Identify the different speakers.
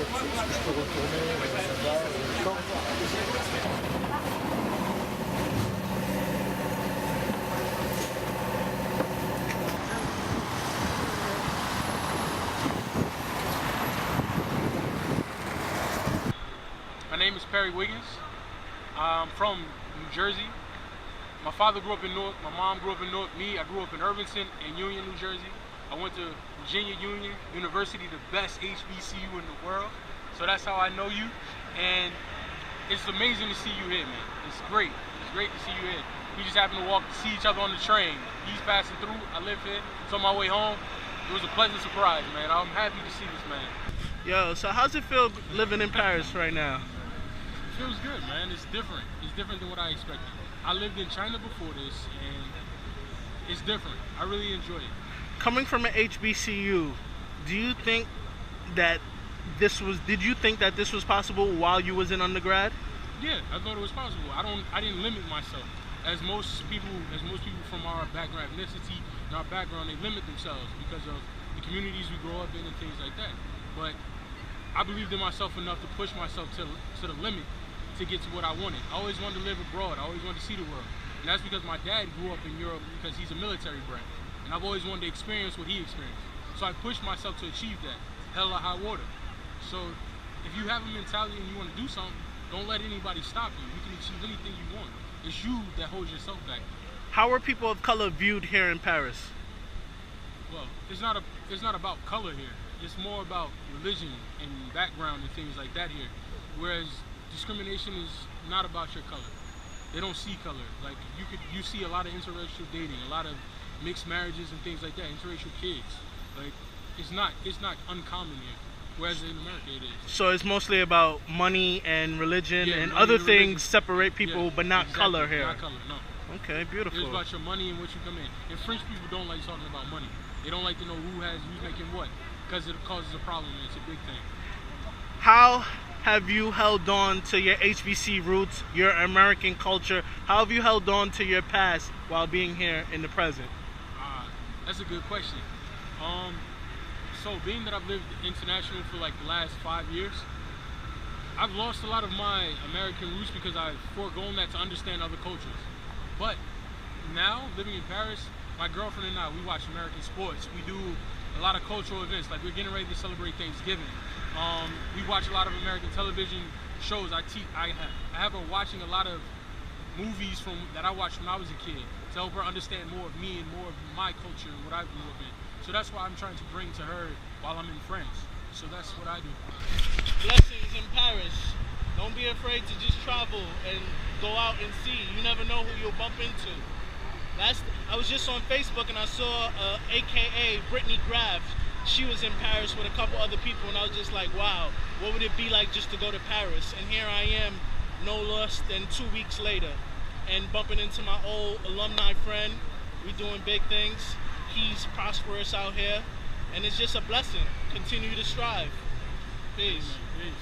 Speaker 1: Est-ce que je peux retourner là-bas quand?
Speaker 2: My name is Perri Wiggins. I'm from New Jersey. My father grew up in North, my mom grew up in North. Me, I grew up in Irvington and Union, New Jersey. I went to Virginia Union University, the best HBCU in the world. So that's how I know you. And it's amazing to see you here, man. It's great. It's great to see you here. We just happened to see each other on the train. He's passing through. I live here. It's on my way home. It was a pleasant surprise, man. I'm happy to see this man.
Speaker 3: Yo, so how's it feel living in Paris right now?
Speaker 2: It feels good, man. It's different. It's different than what I expected. I lived in China before this, and it's different. I really enjoy it.
Speaker 3: Coming from an HBCU, do you think that did you think that this was possible while you was in undergrad?
Speaker 2: Yeah, I thought it was possible. I didn't limit myself. As most people from our background, ethnicity, and our background, they limit themselves because of the communities we grow up in and things like that. But I believed in myself enough to push myself to the limit to get to what I wanted. I always wanted to live abroad. I always wanted to see the world. And that's because my dad grew up in Europe because he's a military brat. And I've always wanted to experience what he experienced. So I pushed myself to achieve that, hell or high water. So if you have a mentality and you want to do something, don't let anybody stop you. You can achieve anything you want. It's you that holds yourself back.
Speaker 3: How are people of color viewed here in Paris?
Speaker 2: Well, it's not about color here. It's more about religion and background and things like that here. Whereas discrimination is not about your color. They don't see color. Like you see a lot of interracial dating, a lot of mixed marriages and things like that, interracial kids. Like it's not uncommon here. Whereas in America it is.
Speaker 3: So it's mostly about money and religion and other things separate people, but not
Speaker 2: exactly.
Speaker 3: color here.
Speaker 2: Not color, no.
Speaker 3: Okay, beautiful.
Speaker 2: It's about your money and what you come in. And French people don't like talking about money. They don't like to know who's making what, because it causes a problem. And it's a big thing.
Speaker 3: How have you held on to your HBC roots, your American culture? How have you held on to your past while being here in the present?
Speaker 2: That's a good question. So being that I've lived international for like the last 5 years, I've lost a lot of my American roots because I've foregone that to understand other cultures. But now, living in Paris, my girlfriend and I, we watch American sports. We do a lot of cultural events, like we're getting ready to celebrate Thanksgiving. We watch a lot of American television shows. I have her watching a lot of movies that I watched when I was a kid to help her understand more of me and more of my culture and what I grew up in. So that's why I'm trying to bring to her while I'm in France. So that's what I do.
Speaker 3: Blessings in Paris. Don't be afraid to just travel and go out and see. You never know who you'll bump into. I was just on Facebook and I saw AKA Brittany Graff. She was in Paris with a couple other people and I was just like, wow, what would it be like just to go to Paris? And here I am, no less than 2 weeks later, and bumping into my old alumni friend. We're doing big things. He's prosperous out here, and it's just a blessing. Continue to strive. Peace.
Speaker 2: Peace.